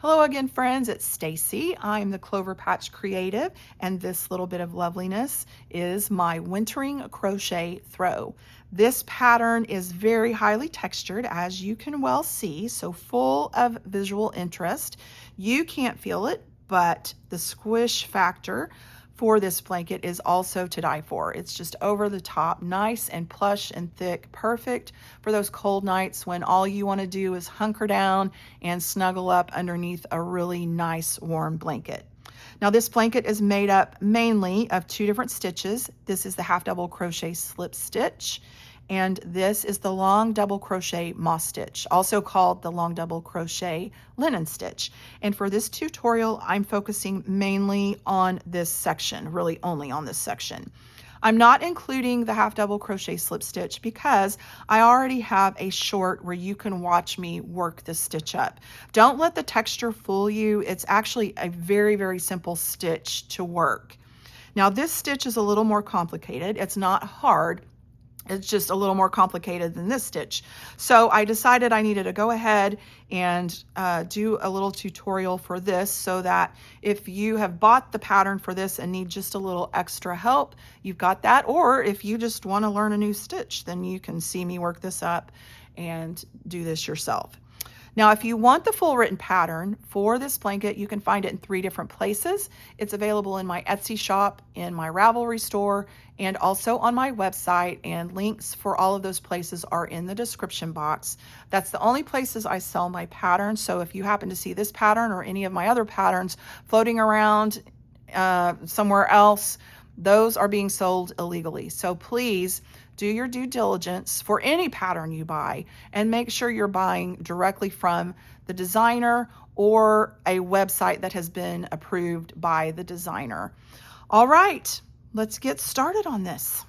Hello again, friends. It's Stacy. I'm the Clover Patch Creative, and this little bit of loveliness is my Wintering Crochet Throw. This pattern is very highly textured, as you can well see, so full of visual interest. You can't feel it, but the squish factor for this blanket is also to die for. It's just over the top, nice and plush and thick, perfect for those cold nights when all you want to do is hunker down and snuggle up underneath a really nice warm blanket. Now this blanket is made up mainly of two different stitches. This is the half double crochet slip stitch, and this is the long double crochet moss stitch, also called the long double crochet linen stitch. And for this tutorial, I'm focusing mainly on this section, really only on this section. I'm not including the half double crochet slip stitch because I already have a short where you can watch me work the stitch up. Don't let the texture fool you. It's actually a very, very simple stitch to work. Now this stitch is a little more complicated. It's not hard. It's just a little more complicated than this stitch. So I decided I needed to go ahead and do a little tutorial for this so that if you have bought the pattern for this and need just a little extra help, you've got that. Or if you just want to learn a new stitch, then you can see me work this up and do this yourself. Now, if you want the full written pattern for this blanket, you can find it in 3 different places. It's available in my Etsy shop, in my Ravelry store, and also on my website, and links for all of those places are in the description box. That's the only places I sell my patterns, so if you happen to see this pattern or any of my other patterns floating around somewhere else, those are being sold illegally. So please do your due diligence for any pattern you buy and make sure you're buying directly from the designer or a website that has been approved by the designer. All right, let's get started on this.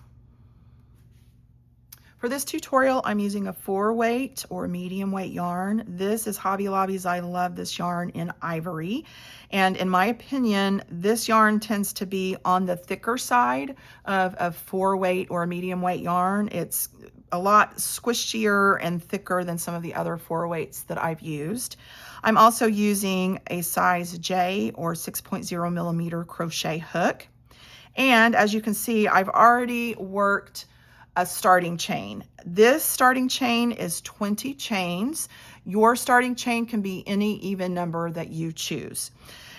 For this tutorial, I'm using a 4-weight or medium weight yarn. This is Hobby Lobby's I Love This Yarn in Ivory. And in my opinion, this yarn tends to be on the thicker side of 4-weight or medium weight yarn. It's a lot squishier and thicker than some of the other 4-weights that I've used. I'm also using a size J or 6.0 millimeter crochet hook. And as you can see, I've already worked a starting chain. This starting chain is 20 chains. Your starting chain can be any even number that you choose.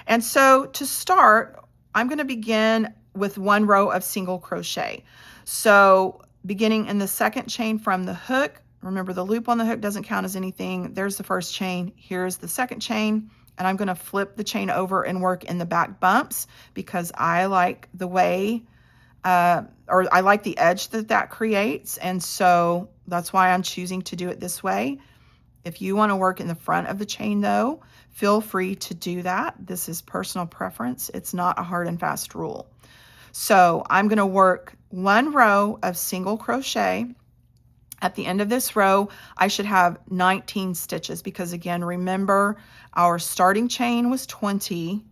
And so to start, I'm going to begin with 1 row of single crochet. So beginning in the 2nd chain from the hook, remember the loop on the hook doesn't count as anything. There's the 1st chain. Here's the 2nd chain. And I'm going to flip the chain over and work in the back bumps because I like the way or I like the edge that creates, and so that's why I'm choosing to do it this way. If you want to work in the front of the chain though, feel free to do that. This is personal preference. It's not a hard and fast rule. So I'm going to work 1 row of single crochet. At the end of this row, I should have 19 stitches because again, remember our starting chain was 20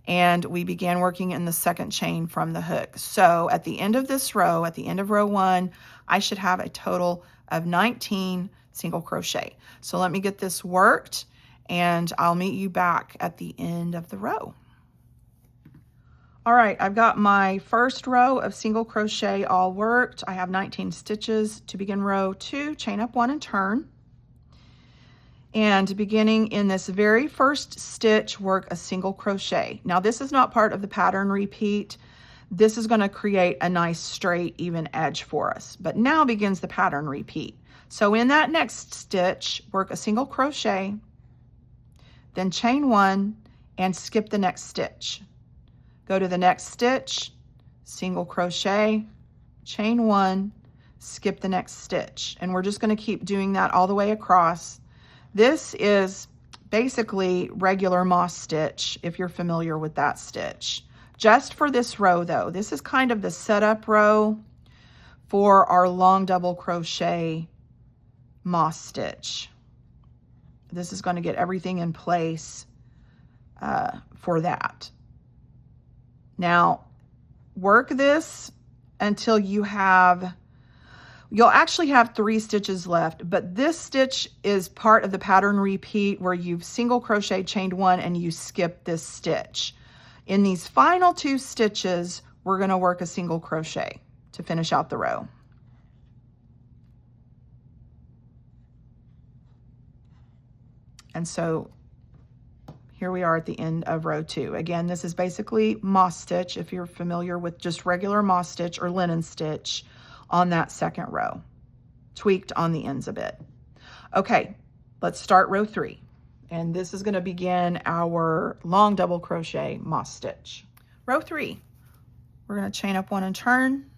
and we began working in the 2nd chain from the hook. So at the end of this row, at the end of row 1, I should have a total of 19 single crochet. So let me get this worked and I'll meet you back at the end of the row. All right, I've got my 1st row of single crochet all worked. I have 19 stitches. To begin row 2, chain up 1 and turn. And beginning in this very 1st stitch, work a single crochet. Now this is not part of the pattern repeat. This is going to create a nice straight even edge for us. But now begins the pattern repeat. So in that next stitch, work a single crochet, then chain 1 and skip the next stitch. Go to the next stitch, single crochet, chain 1, skip the next stitch. And we're just going to keep doing that all the way across. This is basically regular moss stitch, if you're familiar with that stitch. Just for this row though, this is kind of the setup row for our long double crochet moss stitch. This is going to get everything in place for that. Now, work this until you have You'll actually have 3 stitches left, but this stitch is part of the pattern repeat where you've single crochet, chained 1, and you skip this stitch. In these final 2 stitches, we're going to work a single crochet to finish out the row. And so here we are at the end of row 2. Again, this is basically moss stitch, if you're familiar with just regular moss stitch or linen stitch on that second row, tweaked on the ends a bit. Okay, let's start row 3. And this is going to begin our long double crochet moss stitch. Row 3, we're going to chain up 1 and turn,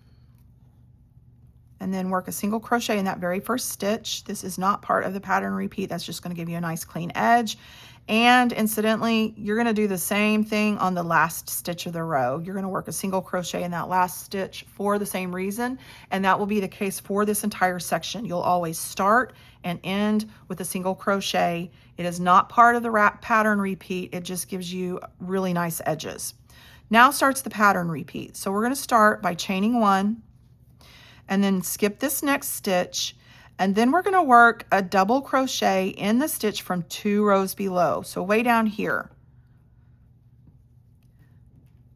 and then work a single crochet in that very first stitch. This is not part of the pattern repeat. That's just going to give you a nice clean edge. And incidentally, you're going to do the same thing on the last stitch of the row. You're going to work a single crochet in that last stitch for the same reason, and that will be the case for this entire section. You'll always start and end with a single crochet. It is not part of the pattern repeat. It just gives you really nice edges. Now starts the pattern repeat. So we're going to start by chaining 1 and then skip this next stitch. And then we're going to work a double crochet in the stitch from 2 rows below. So way down here.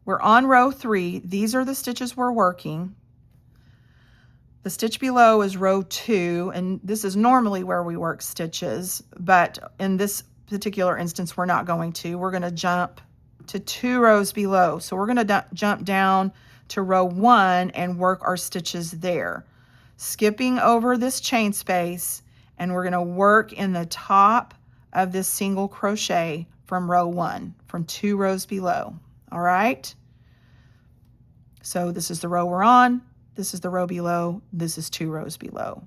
We're on row 3. These are the stitches we're working. The stitch below is row 2, and this is normally where we work stitches, but in this particular instance, we're not going to. We're going to jump to 2 rows below. So we're going to jump down to row 1 and work our stitches there, skipping over this chain space, and we're going to work in the top of this single crochet from row 1, from 2 rows below. All right, so this is the row we're on, this is the row below, this is 2 rows below,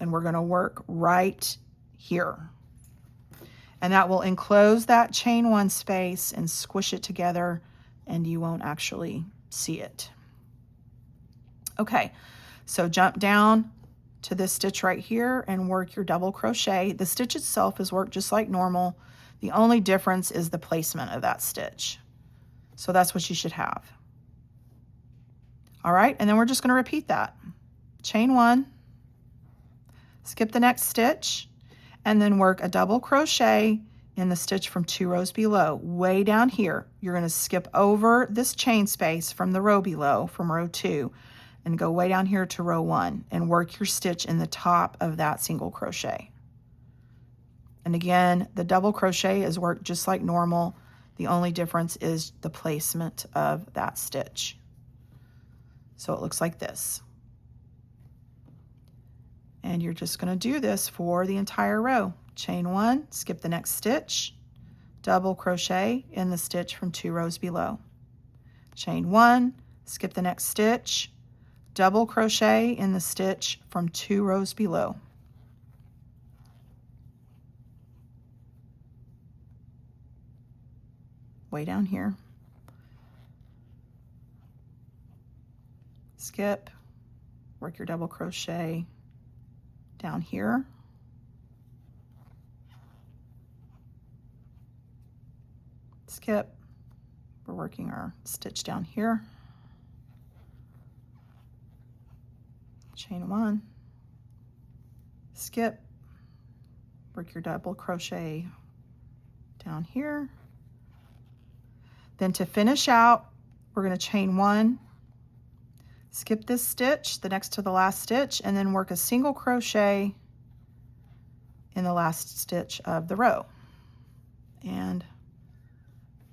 and we're going to work right here, and that will enclose that chain 1 space and squish it together, and you won't actually see it. Okay, so jump down to this stitch right here and work your double crochet. The stitch itself is worked just like normal. The only difference is the placement of that stitch. So that's what you should have. All right, and then we're just going to repeat that. Chain 1, skip the next stitch, and then work a double crochet in the stitch from 2 rows below. Way down here, you're going to skip over this chain space from the row below, from row 2, and go way down here to row 1 and work your stitch in the top of that single crochet. And again, the double crochet is worked just like normal. The only difference is the placement of that stitch. So it looks like this. And you're just going to do this for the entire row. Chain 1, skip the next stitch, double crochet in the stitch from 2 rows below. Chain 1, skip the next stitch, double crochet in the stitch from 2 rows below. Way down here. Skip, work your double crochet down here. Skip, we're working our stitch down here. Chain 1, skip, work your double crochet down here. Then to finish out, we're going to chain 1, skip this stitch, the next to the last stitch, and then work a single crochet in the last stitch of the row. And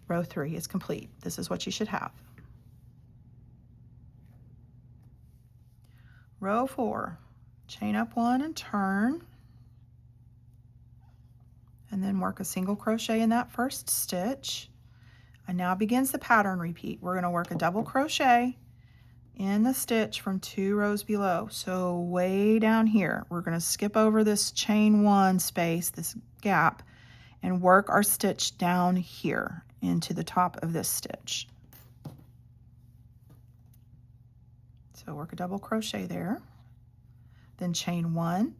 row 3 is complete. This is what you should have. Row 4, chain up 1 and turn, and then work a single crochet in that first stitch. And now begins the pattern repeat. We're going to work a double crochet in the stitch from 2 rows below. So way down here, we're going to skip over this chain 1 space, this gap, and work our stitch down here into the top of this stitch. So work a double crochet there, then chain 1,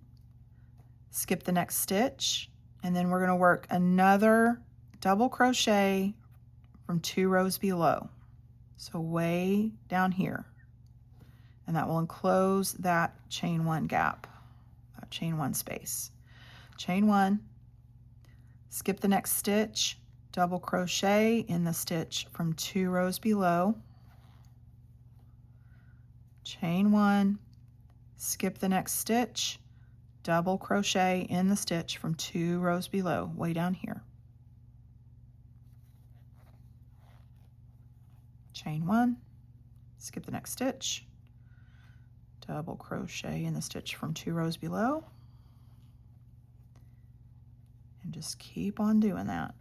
skip the next stitch, and then we're going to work another double crochet from 2 rows below. So way down here. and that will enclose that chain 1 gap, that chain 1 space. Chain 1, skip the next stitch, double crochet in the stitch from 2 rows below, chain 1, skip the next stitch, double crochet in the stitch from 2 rows below, way down here. Chain 1, skip the next stitch, double crochet in the stitch from 2 rows below, and just keep on doing that.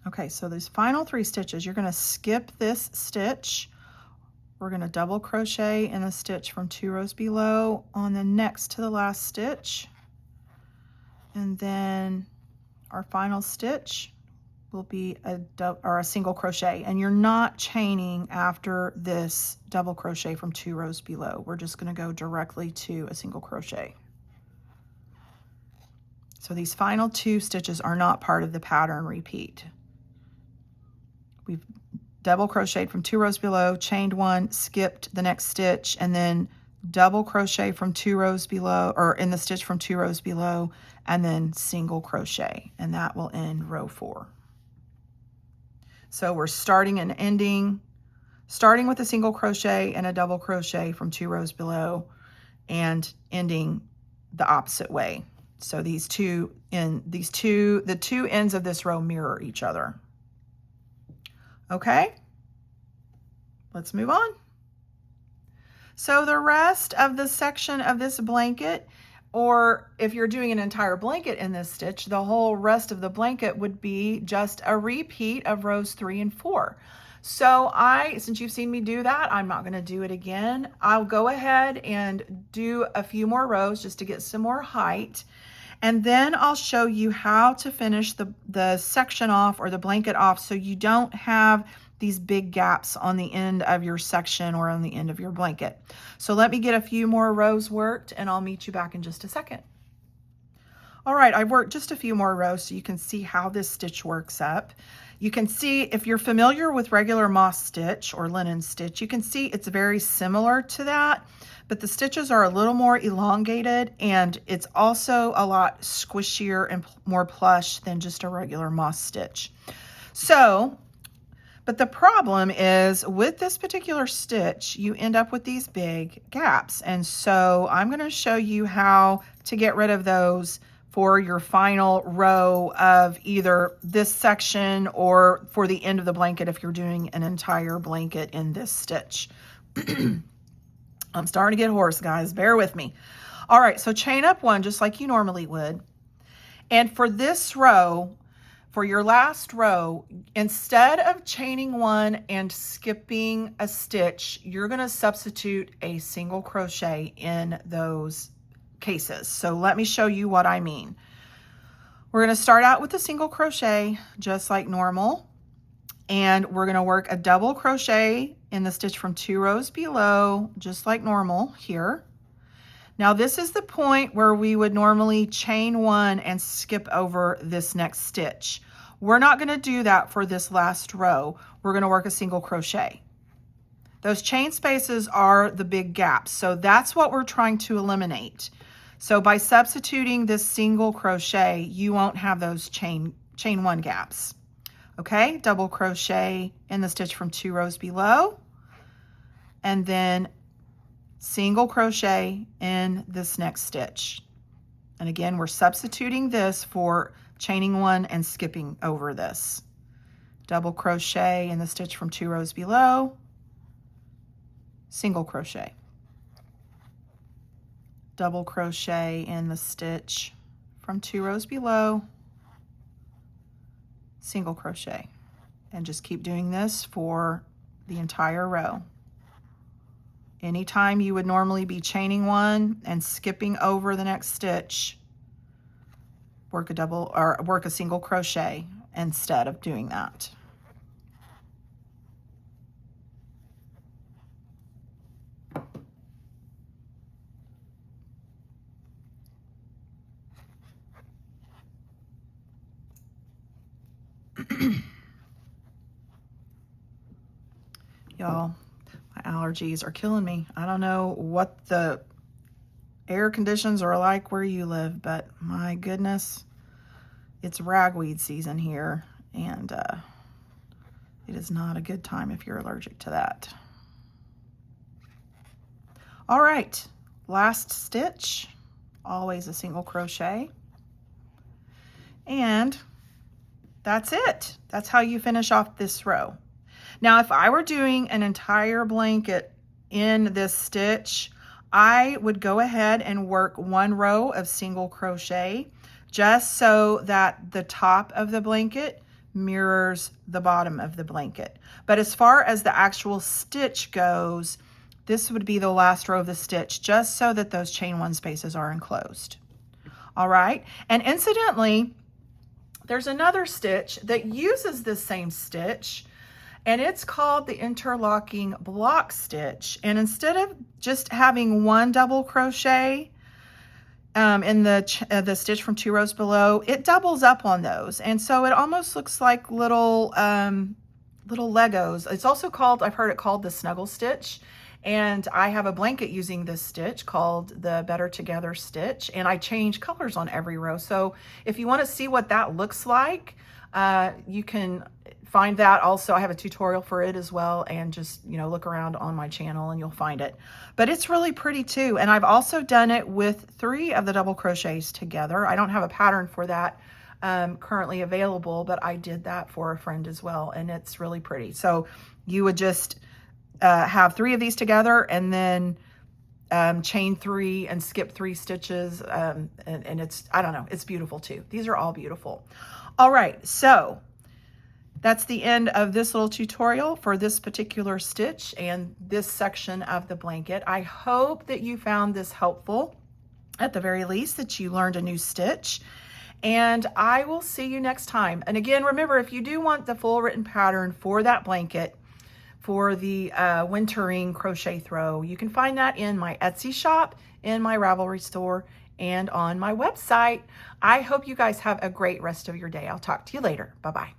Okay, so these final 3 stitches, you're going to skip this stitch. We're going to double crochet in the stitch from 2 rows below on the next to the last stitch. And then our final stitch will be a single crochet. And you're not chaining after this double crochet from 2 rows below. We're just going to go directly to a single crochet. So these final 2 stitches are not part of the pattern repeat. We've double crocheted from 2 rows below, chained 1, skipped the next stitch, and then double crochet from 2 rows below, or in the stitch from 2 rows below, and then single crochet, and that will end row 4. So we're starting and ending, starting with a single crochet and a double crochet from 2 rows below, and ending the opposite way. So the 2 ends of this row mirror each other. Okay, let's move on. So the rest of the section of this blanket, or if you're doing an entire blanket in this stitch, the whole rest of the blanket would be just a repeat of rows 3 and 4. So since you've seen me do that, I'm not going to do it again. I'll go ahead and do a few more rows just to get some more height. And then I'll show you how to finish the section off, or the blanket off, so you don't have these big gaps on the end of your section or on the end of your blanket. So let me get a few more rows worked, and I'll meet you back in just a second. All right, I've worked just a few more rows so you can see how this stitch works up. You can see, if you're familiar with regular moss stitch or linen stitch, you can see it's very similar to that, but the stitches are a little more elongated, and it's also a lot squishier and more plush than just a regular moss stitch. So, but the problem is with this particular stitch, you end up with these big gaps. And so I'm going to show you how to get rid of those for your final row of either this section or for the end of the blanket if you're doing an entire blanket in this stitch. I'm starting to get hoarse, guys. Bear with me. All right, so chain up 1 just like you normally would. And for this row, for your last row, instead of chaining 1 and skipping a stitch, you're going to substitute a single crochet in those cases. So let me show you what I mean. We're going to start out with a single crochet just like normal, and we're going to work a double crochet in the stitch from 2 rows below just like normal here. Now this is the point where we would normally chain 1 and skip over this next stitch. We're not going to do that for this last row. We're going to work a single crochet. Those chain spaces are the big gaps, so that's what we're trying to eliminate. So by substituting this single crochet, you won't have those chain 1 gaps. Okay, double crochet in the stitch from 2 rows below, and then single crochet in this next stitch. And again, we're substituting this for chaining 1 and skipping over this. Double crochet in the stitch from 2 rows below, single crochet. Double crochet in the stitch from 2 rows below, single crochet, and just keep doing this for the entire row. Anytime you would normally be chaining 1 and skipping over the next stitch, work a single crochet instead of doing that. Y'all, my allergies are killing me. I don't know what the air conditions are like where you live, but my goodness, it's ragweed season here, and it is not a good time if you're allergic to that. All right, last stitch, always a single crochet, and that's it. That's how you finish off this row. Now, if I were doing an entire blanket in this stitch, I would go ahead and work one row of single crochet just so that the top of the blanket mirrors the bottom of the blanket. But as far as the actual stitch goes, this would be the last row of the stitch, just so that those chain one spaces are enclosed. All right, and incidentally, there's another stitch that uses this same stitch, and it's called the interlocking block stitch. And instead of just having one double crochet in the stitch from 2 rows below, it doubles up on those, and so it almost looks like little Legos. It's also called, I've heard it called the snuggle stitch. And I have a blanket using this stitch called the Better Together stitch, and I change colors on every row. So if you want to see what that looks like, you can find that. Also, I have a tutorial for it as well, and just, you know, look around on my channel and you'll find it. But it's really pretty too. And I've also done it with 3 of the double crochets together. I don't have a pattern for that currently available, but I did that for a friend as well, and it's really pretty. So you would just have 3 of these together, and then chain 3 and skip 3 stitches, and it's, I don't know, it's beautiful too. These are all beautiful. All right, so that's the end of this little tutorial for this particular stitch and this section of the blanket. I hope that you found this helpful, at the very least, that you learned a new stitch, and I will see you next time. And again, remember, if you do want the full written pattern for that blanket, for the Wintering Crochet Throw, you can find that in my Etsy shop, in my Ravelry Store, and on my website. I hope you guys have a great rest of your day. I'll talk to you later. Bye-bye.